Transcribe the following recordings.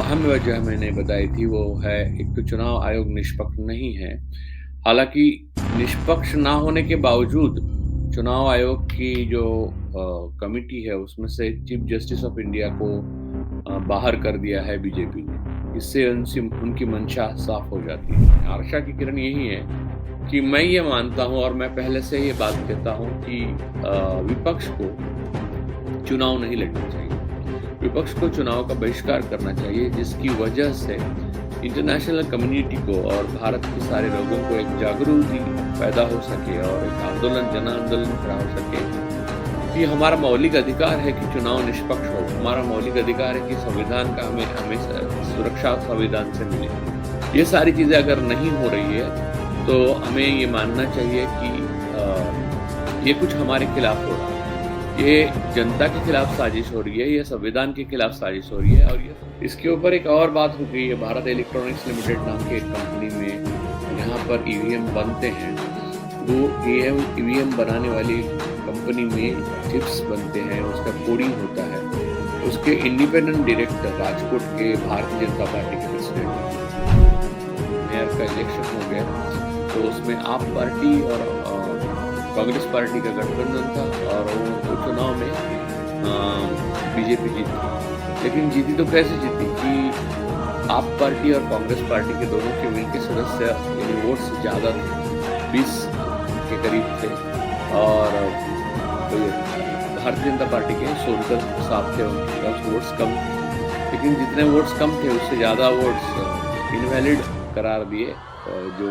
अहम वजह मैंने बताई थी वो है, एक तो चुनाव आयोग निष्पक्ष नहीं है। हालाँकि निष्पक्ष ना होने के बावजूद चुनाव आयोग की जो कमिटी है उसमें से चीफ जस्टिस ऑफ इंडिया को बाहर कर दिया है बीजेपी ने। इससे उनसी उनकी मंशा साफ हो जाती है। आशा की किरण यही है कि मैं ये मानता हूँ और मैं पहले से ये बात कहता हूँ कि विपक्ष को चुनाव नहीं लड़ना चाहिए। विपक्ष को चुनाव का बहिष्कार करना चाहिए, जिसकी वजह से इंटरनेशनल कम्युनिटी को और भारत के सारे लोगों को एक जागृति पैदा हो सके और एक आंदोलन, जन आंदोलन खड़ा हो सके कि हमारा मौलिक अधिकार है कि चुनाव निष्पक्ष हो। हमारा मौलिक अधिकार है कि संविधान का हमें हमें सुरक्षा संविधान से मिले। ये सारी चीज़ें अगर नहीं हो रही है, तो हमें ये मानना चाहिए कि ये कुछ हमारे खिलाफ हो रहा है। ये जनता के खिलाफ साजिश हो रही है, ये संविधान के खिलाफ साजिश हो रही है। और ये इसके ऊपर एक और बात हो गई है, भारत इलेक्ट्रॉनिक्स लिमिटेड नाम की एक कंपनी में यहाँ पर ईवीएम बनते हैं। वो ईवीएम बनाने वाली कंपनी में चिप्स बनते हैं, उसका कोडिंग होता है। उसके इंडिपेंडेंट डायरेक्टर राजकोट के भारतीय जनता पार्टी के प्रेसिडेंट मेयर का इलेक्शन हो गया, तो उसमें आप पार्टी और कांग्रेस पार्टी का गठबंधन था और वो चुनाव में बीजेपी जीती। लेकिन जीती तो कैसे जीती कि आप पार्टी और कांग्रेस पार्टी के दोनों के मिलकर सदस्य यानी वोट्स ज़्यादा थे, 20 के करीब थे और तो भारतीय जनता पार्टी के 16 साथ थे, उनके पास वोट्स कम थे। लेकिन जितने वोट्स कम थे उससे ज़्यादा वोट्स इनवैलिड करार दिए। जो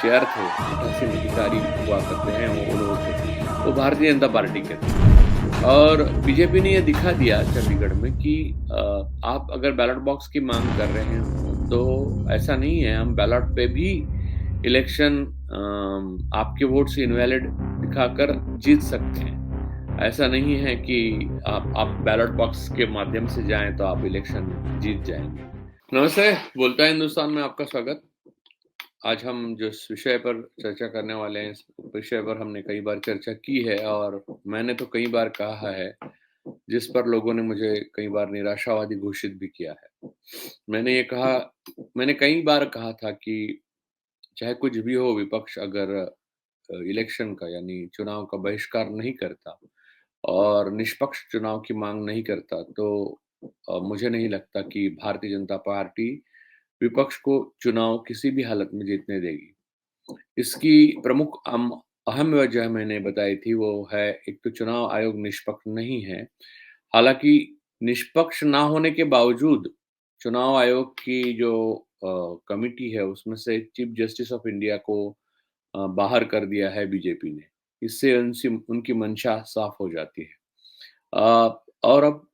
चेयर थे, तहसील अधिकारी हुआ करते हैं, वो लोग थे, वो भारतीय जनता पार्टी के थे। और बीजेपी ने ये दिखा दिया चंडीगढ़ में कि आप अगर बैलेट बॉक्स की मांग कर रहे हैं तो ऐसा नहीं है, हम बैलेट पे भी इलेक्शन आपके वोट से इनवैलिड दिखाकर जीत सकते हैं। ऐसा नहीं है कि आप बैलेट बॉक्स के माध्यम से जाएं तो आप इलेक्शन जीत जाएंगे। नमस्ते, बोलता है हिंदुस्तान में आपका स्वागत। आज हम जिस विषय पर चर्चा करने वाले हैं, इस विषय पर हमने कई बार चर्चा की है और मैंने तो कई बार कहा है, जिस पर लोगों ने मुझे कई बार निराशावादी घोषित भी किया है। मैंने कई बार कहा था कि चाहे कुछ भी हो, विपक्ष अगर इलेक्शन का यानी चुनाव का बहिष्कार नहीं करता और निष्पक्ष चुनाव की मांग नहीं करता, तो मुझे नहीं लगता कि भारतीय जनता पार्टी विपक्ष को चुनाव किसी भी हालत में जीतने देगी। इसकी प्रमुख अहम वजह मैंने बताई थी वो है, एक तो चुनाव आयोग निष्पक्ष नहीं है। हालाँकि निष्पक्ष ना होने के बावजूद चुनाव आयोग की जो कमिटी है उसमें से चीफ जस्टिस ऑफ इंडिया को बाहर कर दिया है बीजेपी ने। इससे उनकी मंशा साफ हो जाती है। और अब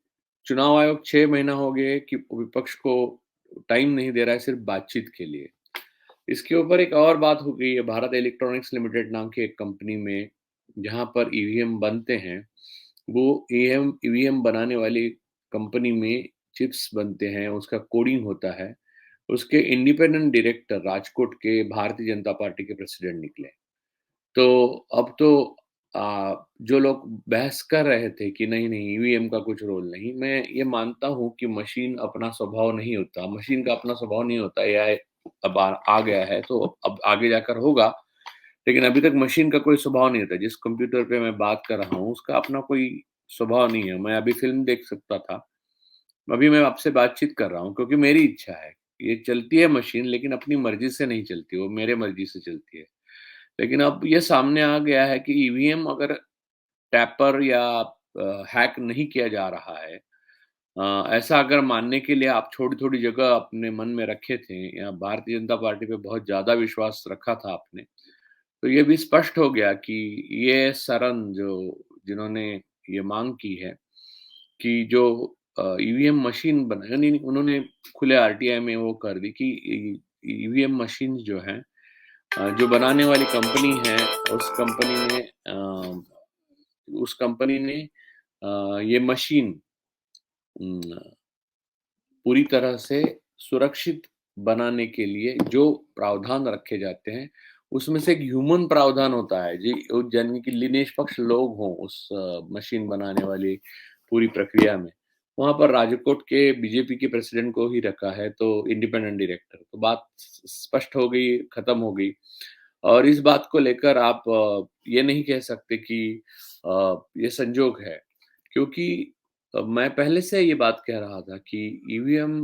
चुनाव आयोग 6 महीना हो गए कि विपक्ष को टाइम नहीं दे रहा है सिर्फ बातचीत के लिए। इसके ऊपर एक और बात हो गई है, भारत इलेक्ट्रॉनिक्स लिमिटेड नाम की एक कंपनी में जहाँ पर ईवीएम बनते हैं, वो ईवीएम बनाने वाली कंपनी में चिप्स बनते हैं, उसका कोडिंग होता है। उसके इंडिपेंडेंट डायरेक्टर राजकोट के भारतीय जनता पार्टी के प्रेसिडेंट निकले। तो अब तो जो लोग बहस कर रहे थे कि नहीं-नहीं ईवीएम का कुछ रोल नहीं, मैं ये मानता हूँ कि मशीन अपना स्वभाव नहीं होता, मशीन का अपना स्वभाव नहीं होता, एआई अब आ गया है तो अब आगे जाकर होगा, लेकिन अभी तक मशीन का कोई स्वभाव नहीं होता। जिस कंप्यूटर पे मैं बात कर रहा हूँ, उसका अपना कोई स्वभाव नहीं है। मैं अभी फ़िल्म देख सकता था, अभी मैं आपसे बातचीत कर रहा हूँ क्योंकि मेरी इच्छा है। ये चलती है मशीन लेकिन अपनी मर्ज़ी से नहीं चलती, वो मेरे मर्ज़ी से चलती है। लेकिन अब ये सामने आ गया है कि ईवीएम अगर टैपर या हैक नहीं किया जा रहा है, ऐसा अगर मानने के लिए आप थोड़ी-थोड़ी जगह अपने मन में रखे थे या भारतीय जनता पार्टी पे बहुत ज़्यादा विश्वास रखा था आपने, तो ये भी स्पष्ट हो गया कि ये सरन जिन्होंने ये माँग की है कि जो ईवीएम मशीन बना यानी उन्होंने खुले आरटीआई में वो कर दी कि ईवीएम मशीन्स जो हैं, जो बनाने वाली कंपनी है, उस कंपनी ने ये मशीन पूरी तरह से सुरक्षित बनाने के लिए जो प्रावधान रखे जाते हैं, उसमें से एक ह्यूमन प्रावधान होता है जी, यानी कि निष्पक्ष लोग हों उस मशीन बनाने वाली पूरी प्रक्रिया में। वहाँ पर राजकोट के बीजेपी के प्रेसिडेंट को ही रखा है, तो इंडिपेंडेंट डायरेक्टर। तो बात स्पष्ट हो गई, खत्म हो गई। और इस बात को लेकर आप ये नहीं कह सकते कि ये संजोग है, क्योंकि मैं पहले से ये बात कह रहा था कि ईवीएम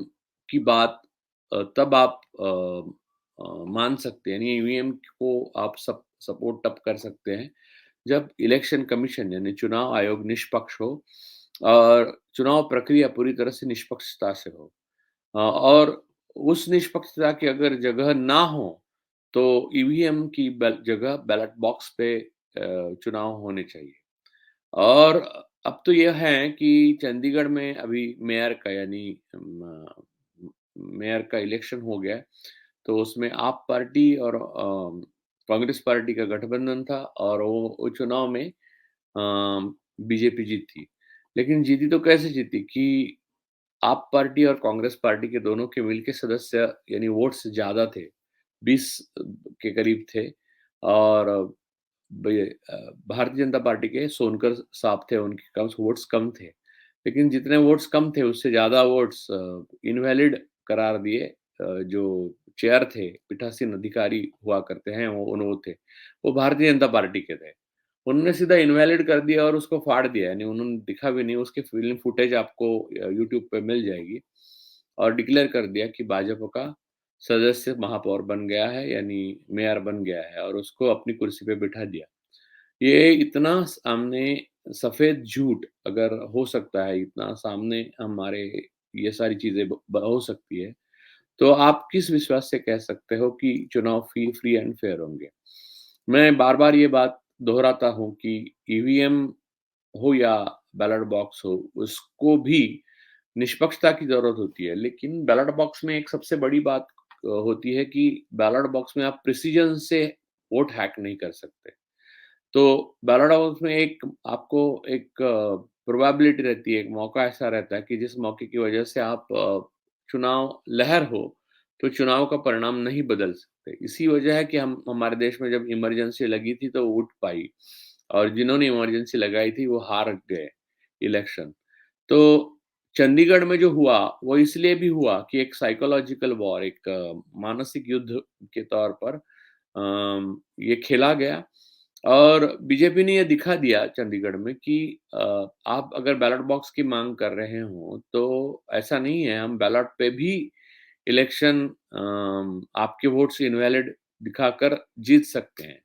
की बात तब आप मान सकते हैं, यानी ईवीएम को आप सपोर्ट तब कर सकते हैं जब इलेक्शन कमीशन यानी चुनाव आयोग निष्पक्ष हो और चुनाव प्रक्रिया पूरी तरह से निष्पक्षता से हो। और उस निष्पक्षता की अगर जगह ना हो, तो ईवीएम की जगह बैलेट बॉक्स पे चुनाव होने चाहिए। और अब तो ये है कि चंडीगढ़ में अभी मेयर का यानी मेयर का इलेक्शन हो गया है, तो उसमें आप पार्टी और कांग्रेस पार्टी का गठबंधन था और वो चुनाव में बीजेपी जीती। लेकिन जीती तो कैसे जीती कि आप पार्टी और कांग्रेस पार्टी के दोनों के मिल के सदस्य यानी वोट्स ज़्यादा थे, 20 के करीब थे और भारतीय जनता पार्टी के सोनकर साहब थे, उनके कम वोट्स कम थे। लेकिन जितने वोट्स कम थे, उससे ज़्यादा वोट्स इनवैलिड करार दिए जो चेयर थे, पीठासीन अधिकारी हुआ करते हैं, वो थे। वो भारतीय जनता पार्टी के थे। उन्होंने सीधा इनवैलिड कर दिया और उसको फाड़ दिया, यानी उन्होंने दिखा भी नहीं, उसकी फ़िल्म फुटेज आपको यूट्यूब पे मिल जाएगी और डिक्लेयर कर दिया कि भाजपा का सदस्य महापौर बन गया है, यानी मेयर बन गया है और उसको अपनी कुर्सी पे बिठा दिया। ये इतना सामने सफ़ेद झूठ अगर हो सकता है, इतना सामने हमारे ये सारी चीज़ें हो सकती है, तो आप किस विश्वास से कह सकते हो कि चुनाव फ्री एंड फेयर होंगे? मैं बार-बार ये बात दोहराता हूँ कि ईवीएम हो या बैलेट बॉक्स हो, उसको भी निष्पक्षता की ज़रूरत होती है। लेकिन बैलेट बॉक्स में एक सबसे बड़ी बात होती है कि बैलेट बॉक्स में आप प्रिसिज़न से वोट हैक नहीं कर सकते। तो बैलेट बॉक्स में एक आपको एक प्रोबेबिलिटी रहती है, एक मौका ऐसा रहता है कि जिस मौके की वजह से आप चुनाव लहर हो, तो चुनाव का परिणाम नहीं बदल सकते। इसी वजह है कि हम हमारे देश में जब इमरजेंसी लगी थी, तो उठ पाई और जिन्होंने इमरजेंसी लगाई थी, वो हार गए इलेक्शन। तो चंडीगढ़ में जो हुआ, वो इसलिए भी हुआ कि एक साइकोलॉजिकल वॉर, एक मानसिक युद्ध के तौर पर ये खेला गया और बीजेपी ने ये दिखा दिया चंडीगढ़ में कि आप अगर बैलेट बॉक्स की माँग कर रहे हो, तो ऐसा नहीं है, हम बैलेट पे भी इलेक्शन आपके वोट्स इनवैलिड दिखाकर जीत सकते हैं।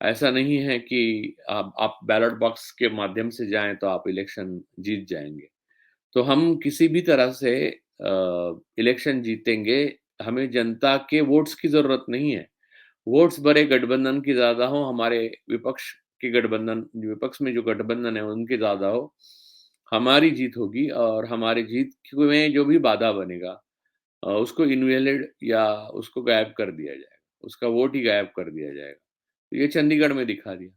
ऐसा नहीं है कि आप बैलेट बॉक्स के माध्यम से जाएँ, तो आप इलेक्शन जीत जाएँगे। तो हम किसी भी तरह से इलेक्शन जीतेंगे, हमें जनता के वोट्स की ज़रूरत नहीं है। वोट्स बड़े गठबंधन की ज़्यादा हो, हमारे विपक्ष के गठबंधन विपक्ष में जो गठबंधन है, उनकी ज़्यादा हो, हमारी जीत होगी और हमारी जीत में जो भी बाधा बनेगा उसको इनवैलिड या उसको गायब कर दिया जाएगा, उसका वोट ही गायब कर दिया जाएगा। तो ये चंडीगढ़ में दिखा दिया।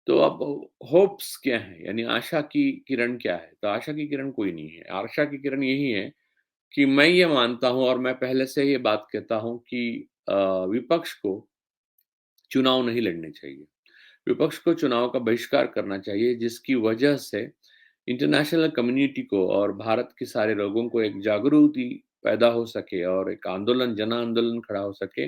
तो अब होप्स क्या हैं? यानी आशा की किरण क्या है? तो आशा की किरण कोई नहीं है। आशा की किरण यही है कि मैं ये मानता हूँ और मैं पहले से ये बात कहता हूँ कि विपक्ष को चुनाव नहीं लड़ने चाहिए। विपक्ष को चुनाव का बहिष्कार करना चाहिए, जिसकी वजह से इंटरनेशनल कम्युनिटी को और भारत के सारे लोगों को एक जागृति पैदा हो सके और एक आंदोलन, जन आंदोलन खड़ा हो सके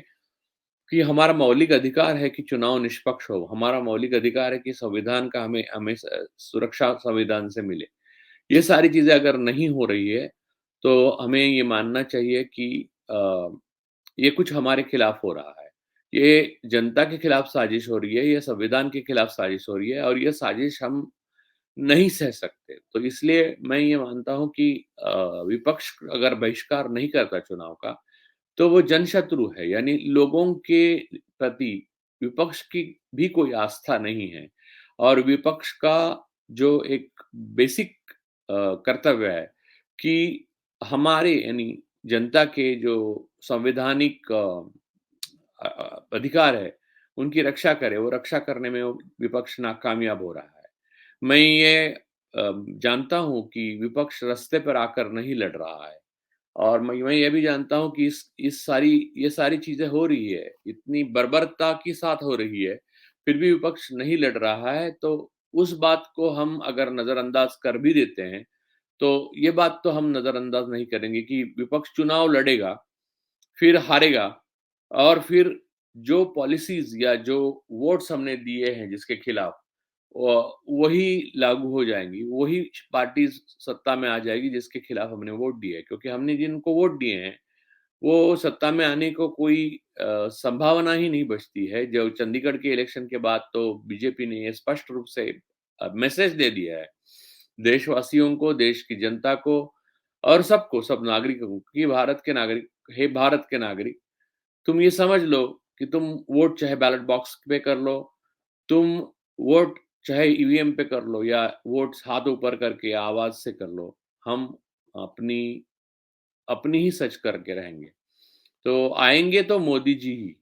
कि हमारा मौलिक अधिकार है कि चुनाव निष्पक्ष हो। हमारा मौलिक अधिकार है कि संविधान का हमें हमें सुरक्षा संविधान से मिले। ये सारी चीज़ें अगर नहीं हो रही है, तो हमें ये मानना चाहिए कि ये कुछ हमारे खिलाफ हो रहा है। ये जनता के खिलाफ साजिश हो रही है, ये संविधान के खिलाफ साजिश हो रही है और ये साजिश हम नहीं सह सकते। तो इसलिए मैं ये मानता हूँ कि विपक्ष अगर बहिष्कार नहीं करता चुनाव का, तो वो जनशत्रु है, यानी लोगों के प्रति विपक्ष की भी कोई आस्था नहीं है और विपक्ष का जो एक बेसिक कर्तव्य है कि हमारे यानी जनता के जो संवैधानिक अधिकार है, उनकी रक्षा करे, वो रक्षा करने में वो विपक्ष नाकामयाब हो रहा है। मैं ये जानता हूँ कि विपक्ष रास्ते पर आकर नहीं लड़ रहा है। और मैं ये भी जानता हूँ कि ये सारी चीज़ें हो रही है, इतनी बर्बरता के साथ हो रही है, फिर भी विपक्ष नहीं लड़ रहा है, तो उस बात को हम अगर नज़रअंदाज कर भी देते हैं, तो ये बात तो हम नज़रअंदाज नहीं करेंगे कि विपक्ष चुनाव लड़ेगा, फिर हारेगा और फिर जो पॉलिसीज़ या जो वोट्स हमने दिए हैं जिसके खिलाफ वही लागू हो जाएँगी, वही पार्टी सत्ता में आ जाएगी जिसके खिलाफ हमने वोट दिए हैं। क्योंकि हमने जिनको वोट दिए हैं, वो सत्ता में आने को कोई संभावना ही नहीं बचती है। जो चंडीगढ़ के इलेक्शन के बाद तो बीजेपी ने ये स्पष्ट रूप से मैसेज दे दिया है, देशवासियों को, देश की जनता को और सबको, सब नागरिकों को कि भारत के नागरिक, हे भारत के नागरिक, तुम ये समझ लो कि तुम वोट चाहे बैलेट बॉक्स पे कर लो, तुम वोट चाहे ईवीएम पे कर लो या वोट हाथ ऊपर करके या आवाज़ से कर लो, हम अपनी अपनी ही सच करके रहेंगे। तो आएँगे तो मोदी जी ही।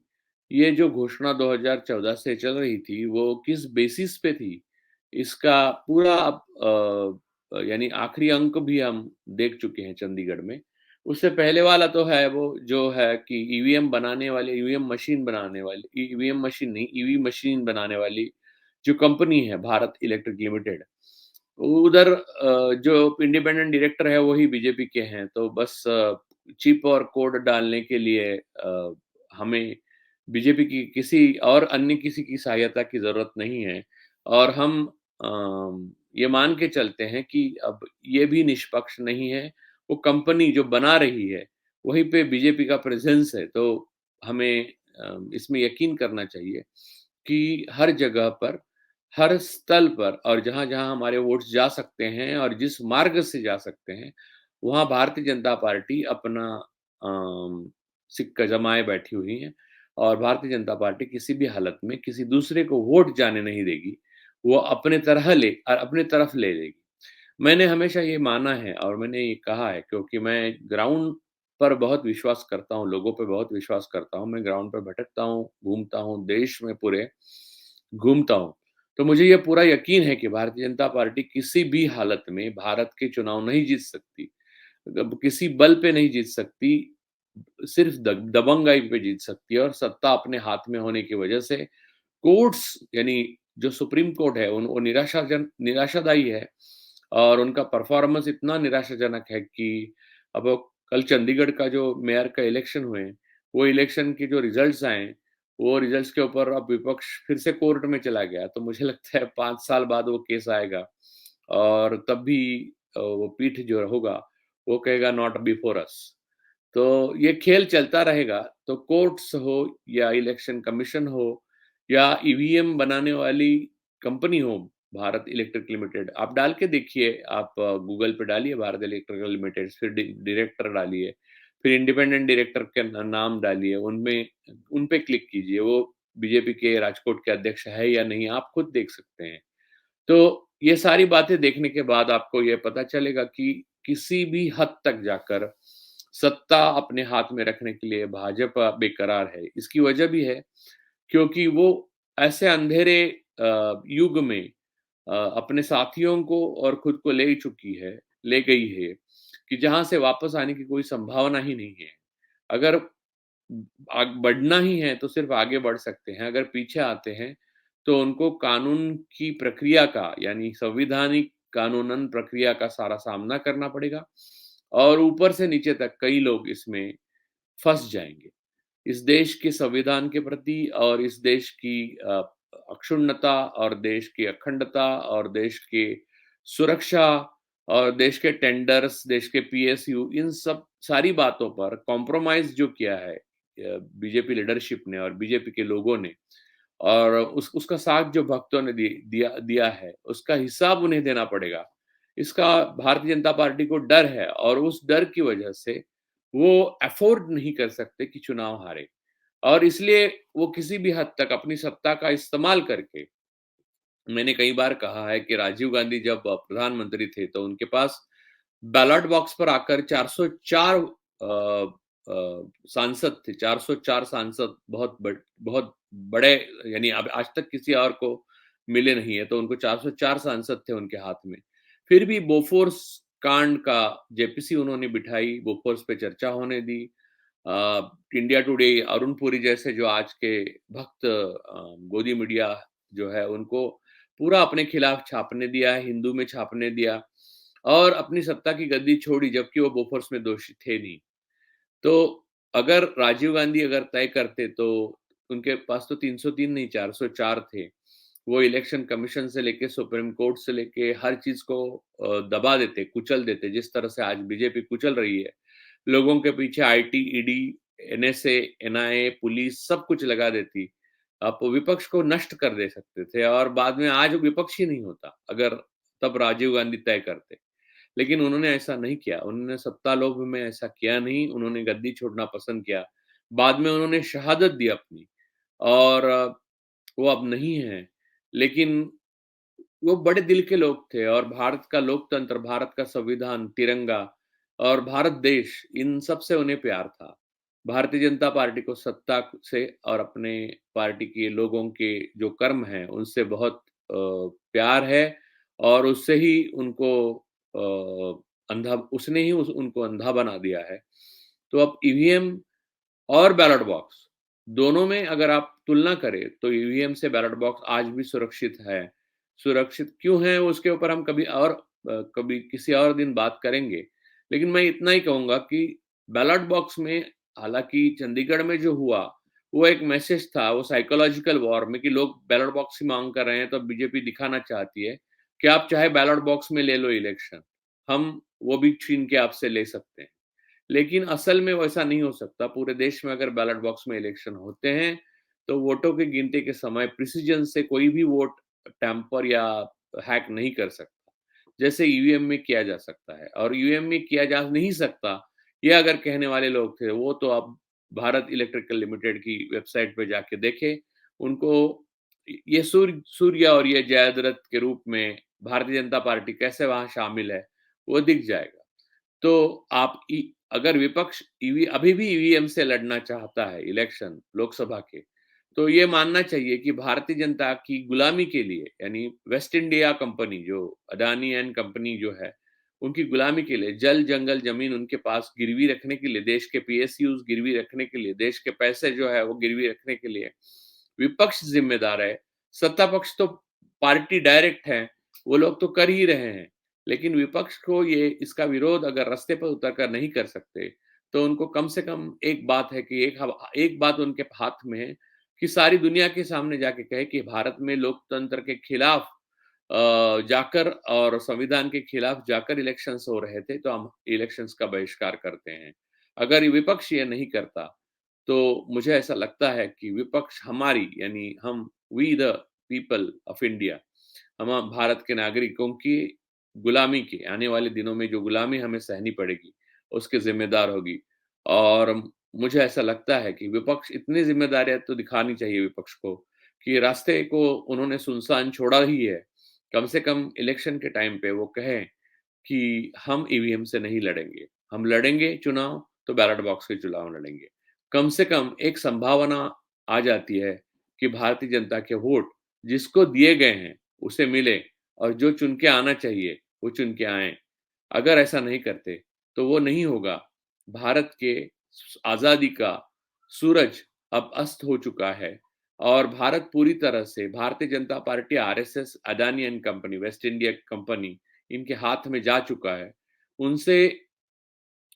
ये जो घोषणा 2014 से चल रही थी, वो किस बेसिस पे थी, इसका पूरा यानी आखिरी अंक भी हम देख चुके हैं चंडीगढ़ में। उससे पहले वाला तो है वो जो है कि ईवीएम बनाने वाले, ईवीएम मशीन बनाने वाली, ईवीएम मशीन नहीं, ईवी मशीन बनाने वाली जो कंपनी है भारत इलेक्ट्रिक लिमिटेड, उधर जो इंडिपेंडेंट डायरेक्टर है वही बीजेपी के हैं, तो बस चिप और कोड डालने के लिए हमें बीजेपी की किसी और अन्य किसी की सहायता की ज़रूरत नहीं है और हम ये मान के चलते हैं कि अब ये भी निष्पक्ष नहीं है, वो कंपनी जो बना रही है, वहीं पे बीजेपी का प्रेज़ेंस है, तो हमें इसमें यकीन करना चाहिए कि हर जगह पर, हर स्थल पर और जहाँ-जहाँ हमारे वोट्स जा सकते हैं और जिस मार्ग से जा सकते हैं, वहाँ भारतीय जनता पार्टी अपना सिक्का जमाए बैठी हुई है और भारतीय जनता पार्टी किसी भी हालत में किसी दूसरे को वोट जाने नहीं देगी। वो अपने तरफ ले लेगी। मैंने हमेशा ये माना है और मैंने ये कहा है क्योंकि मैं ग्राउंड पर बहुत विश्वास करता हूँ, लोगों पे बहुत विश्वास करता हूँ। मैं ग्राउंड पर भटकता हूँ, घूमता हूँ, देश में पूरे घूमता हूँ। तो मुझे ये पूरा यकीन है कि भारतीय जनता पार्टी किसी भी हालत में भारत के चुनाव नहीं जीत सकती। अब किसी बल पे नहीं जीत सकती, सिर्फ़ द दबंगाई पे जीत सकती है और सत्ता अपने हाथ में होने की वजह से कोर्ट्स यानी जो सुप्रीम कोर्ट है वो निराशादायी है और उनका परफॉर्मेंस इतना निराशाजनक है कि अब कल चंडीगढ़ का जो मेयर का इलेक्शन हुए, वो इलेक्शन के जो रिजल्ट्स आए, वो रिजल्ट्स के ऊपर अब विपक्ष फिर से कोर्ट में चला गया। तो मुझे लगता है 5 साल बाद वो केस आएगा और तब भी वो पीठ जो होगा, वो कहेगा नॉट बिफोर अस। तो ये खेल चलता रहेगा, तो कोर्ट्स हो या इलेक्शन कमीशन हो या ईवीएम बनाने वाली कंपनी हो, भारत इलेक्ट्रिक लिमिटेड, आप डाल के देखिए, आप गूगल पे डालिए भारत इलेक्ट्रिक लिमिटेड, फिर डायरेक्टर डालिए, फिर इंडिपेंडेंट डायरेक्टर के नाम डालिए, उनमें उन पे क्लिक कीजिए, वो बीजेपी के राजकोट के अध्यक्ष है या नहीं, आप खुद देख सकते हैं। तो ये सारी बातें देखने के बाद आपको ये पता चलेगा कि किसी भी हद तक जाकर सत्ता अपने हाथ में रखने के लिए भाजपा बेकरार है। इसकी वजह भी है क्योंकि वो ऐसे अंधेरे युग में अपने साथियों को और खुद को ले गई है कि जहाँ से वापस आने की कोई संभावना ही नहीं है। अगर बढ़ना ही है तो सिर्फ आगे बढ़ सकते हैं, अगर पीछे आते हैं तो उनको कानून की प्रक्रिया का यानी संवैधानिक कानूनन प्रक्रिया का सारा सामना करना पड़ेगा और ऊपर से नीचे तक कई लोग इसमें फँस जाएँगे। इस देश के संविधान के प्रति और इस देश की अक्षुण्णता और देश की अखंडता और देश की सुरक्षा और देश के टेंडर्स, देश के पीएसयू, इन सब सारी बातों पर कॉम्प्रोमाइज़ जो किया है बीजेपी लीडरशिप ने और बीजेपी के लोगों ने और उसका साथ जो भक्तों ने दिया है, उसका हिसाब उन्हें देना पड़ेगा। इसका भारतीय जनता पार्टी को डर है और उस डर की वजह से वो अफ़ोर्ड नहीं कर सकते कि चुनाव हारें और इसलिए वो किसी भी हद तक अपनी सत्ता का इस्तेमाल करके, मैंने कई बार कहा है कि राजीव गांधी जब प्रधानमंत्री थे तो उनके पास बैलेट बॉक्स पर आकर 404 सांसद थे, 404 सांसद बहुत बड़े, यानी अब आज तक किसी और को मिले नहीं है, तो उनको 404 सांसद थे उनके हाथ में। फिर भी बोफोर्स कांड का जेपीसी उन्होंने बिठाई, बोफोर्स पे चर्चा होने दी। इंडिया टुडे, अरुण पुरी जैसे जो आज के भक्त गोदी मीडिया जो है उनको पूरा अपने खिलाफ छापने दिया, हिंदू में छापने दिया और अपनी सत्ता की गद्दी छोड़ी, जबकि वो बोफोर्स में दोषी थे नहीं। तो अगर राजीव गांधी अगर तय करते तो उनके पास तो 303 नहीं 404 थे। वो इलेक्शन कमीशन से लेके सुप्रीम कोर्ट से लेके हर चीज को दबा देते, कुचल देते, जिस तरह से आज बीजेपी कुचल रही है। लोगों के पीछे IT, ED, NSA, NIA, police सब कुछ लगा देती। आप विपक्ष को नष्ट कर दे सकते थे और बाद में आज विपक्ष ही नहीं होता अगर तब राजीव गांधी तय करते। लेकिन उन्होंने ऐसा नहीं किया, उन्होंने सत्ता लोभ में ऐसा किया नहीं, उन्होंने गद्दी छोड़ना पसंद किया। बाद में उन्होंने शहादत दी अपनी और वो अब नहीं हैं। लेकिन वो बड़े दिल के लोग थे और भारत का लोकतंत्र, भारत का संविधान, तिरंगा और भारत देश, इन सब से उन्हें प्यार था। भारतीय जनता पार्टी को सत्ता से और अपने पार्टी के लोगों के जो कर्म हैं, उनसे बहुत प्यार है और उससे ही उनको अंधा उसने ही उनको अंधा बना दिया है। तो अब ईवीएम और बैलेट बॉक्स, दोनों में अगर आप तुलना करें तो ईवीएम से बैलेट बॉक्स आज भी सुरक्षित है। सुरक्षित क्यों है उसके ऊपर हम कभी किसी और दिन बात करेंगे। लेकिन मैं इतना ही कहूँगा कि बैलेट बॉक्स में, हालाँकि चंडीगढ़ में जो हुआ, वो एक मैसेज था, वो साइकोलॉजिकल वॉर में कि लोग बैलेट बॉक्स की माँग कर रहे हैं, तो बीजेपी दिखाना चाहती है कि आप चाहे बैलेट बॉक्स में ले लो इलेक्शन, हम वो भी छीन के आपसे ले सकते हैं। लेकिन असल में वैसा नहीं हो सकता। पूरे देश में अगर बैलेट बॉक्स में इलेक्शन होते हैं, तो वोटों की गिनती के समय प्रिसिजन से कोई भी वोट टैम्पर या हैक नहीं कर सकता, जैसे ईवीएम में किया जा सकता है। और ईवीएम में किया जा नहीं सकता, ये अगर कहने वाले लोग थे, वो तो अब भारत इलेक्ट्रिकल लिमिटेड की वेबसाइट पे जाके देखें। उनको ये सूर्य और ये जयद्रथ के रूप में भारतीय जनता पार्टी कैसे वहाँ शामिल है, वो दिख जाएगा। तो आप अगर विपक्ष अभी भी ईवीएम से लड़ना चाहता है इलेक्शन लोकसभा के, तो ये मानना चाहिए कि भारतीय जनता की गुलामी के लिए, यानी वेस्ट इंडिया कंपनी जो अडानी एंड कंपनी जो है, उनकी गुलामी के लिए जल, जंगल, जमीन उनके पास गिरवी रखने के लिए, देश के पीएसयूज गिरवी रखने के लिए, देश के पैसे जो है वो गिरवी रखने के लिए विपक्ष जिम्मेदार है। सत्ता पक्ष तो पार्टी डायरेक्ट है, वो लोग तो कर ही रहे हैं। लेकिन विपक्ष को ये इसका विरोध अगर रास्ते पर उतर कर नहीं कर सकते, तो उनको कम से कम एक बात है कि एक बात उनके हाथ में है कि सारी दुनिया के सामने जाके कहे कि भारत में लोकतंत्र के खिलाफ जाकर और संविधान के खिलाफ जाकर इलेक्शंस हो रहे थे, तो हम इलेक्शंस का बहिष्कार करते हैं। अगर ये विपक्ष ये नहीं करता, तो मुझे ऐसा लगता है कि विपक्ष हमारी, यानी हम, we the people of India, हम भारत के नागरिकों की गुलामी के आने वाले दिनों में जो गुलामी हमें सहनी पड़ेगी, उसके ज़िम्मेदार होगी। और मुझे ऐसा लगता है कि विपक्ष इतनी ज़िम्मेदारियाँ तो दिखानी चाहिए विपक्ष को कि रास्ते को उन्होंने सुनसान छोड़ा ही है। कम से कम इलेक्शन के टाइम पे वो कहें कि हम ईवीएम से नहीं लड़ेंगे, हम लड़ेंगे चुनाव तो बैलेट बॉक्स के चुनाव लड़ेंगे। कम से कम एक संभावना आ जाती है कि भारतीय जनता के वोट जिसको दिए गए हैं, उसे मिले और जो चुन के आना चाहिए, वो चुन के आएँ। अगर ऐसा नहीं करते, तो वो नहीं होगा। भारत के आज़ादी का सूरज अब अस्त हो चुका है और भारत पूरी तरह से Bharatiya Janata party, RSS, Adani and company, waste India company, इनके हाथ में जा चुका है। उनसे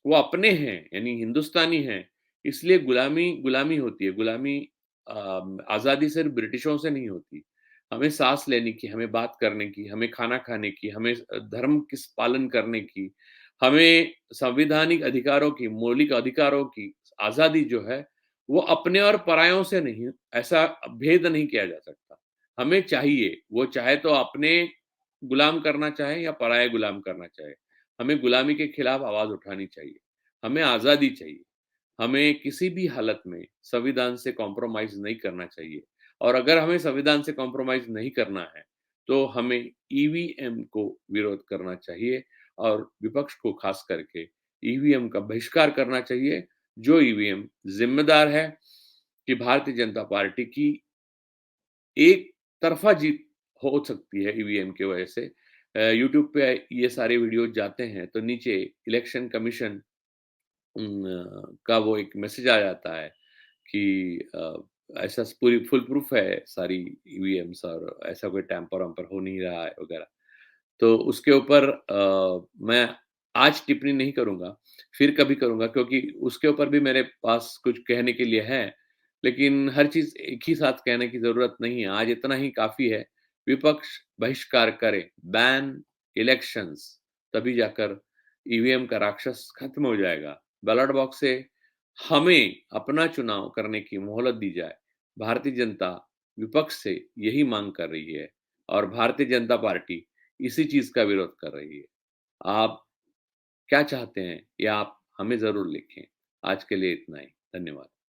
वो अपने हैं, यानी हिंदुस्तानी हैं, इसलिए गुलामी गुलामी होती है। गुलामी आज़ादी सिर्फ़ ब्रिटिशों से नहीं होती। हमें साँस लेने की, हमें बात करने की, हमें खाना खाने की, हमें धर्म किस पालन करने की, हमें संवैधानिक अधिकारों की, मौलिक अधिकारों की आज़ादी जो है, वो अपने और परायों से नहीं, ऐसा भेद नहीं किया जा सकता। हमें चाहिए, वो चाहे तो अपने गुलाम करना चाहे या पराये गुलाम करना चाहे। हमें गुलामी के खिलाफ आवाज़ उठानी चाहिए। हमें आज़ादी चाहिए। हमें किसी भी हालत में संविधान से कॉम्प्रोमाइज़ नहीं करना चाहिए और अगर हमें संविधान से कॉम्प्रोमाइज़ नहीं करना है, तो हमें ईवीएम को विरोध करना चाहिए और विपक्ष को ख़ास करके ईवीएम का बहिष्कार करना चाहिए। जो ईवीएम ज़िम्मेदार है कि भारतीय जनता पार्टी की एक तरफ़ा जीत हो सकती है ईवीएम की वजह से। यूट्यूब पे ये सारे वीडियोज़ जाते हैं, तो नीचे इलेक्शन कमीशन का वो एक मैसेज आ जाता है कि ऐसा पूरी फुल प्रूफ है सारी ईवीएम्स और ऐसा कोई टैम्पर-वैम्पर हो नहीं रहा है वगैरह। तो उसके ऊपर मैं आज टिप्पणी नहीं करूँगा, फिर कभी करूँगा क्योंकि उसके ऊपर भी मेरे पास कुछ कहने के लिए है, लेकिन हर चीज़ एक ही साथ कहने की ज़रूरत नहीं है, आज इतना ही काफ़ी है। विपक्ष बहिष्कार करे, बैन इलेक्शंस, तभी जाकर ईवीएम का राक्षस खत्म हो जाएगा। बैलेट बॉक्स से हमें अपना चुनाव करने की मोहलत दी जाए। भारतीय जनता विपक्ष से यही माँग कर रही है और भारतीय जनता पार्टी इसी चीज़ का विरोध कर रही है। आप क्या चाहते हैं? ये आप हमें ज़रूर लिखें। आज के लिए इतना ही। धन्यवाद।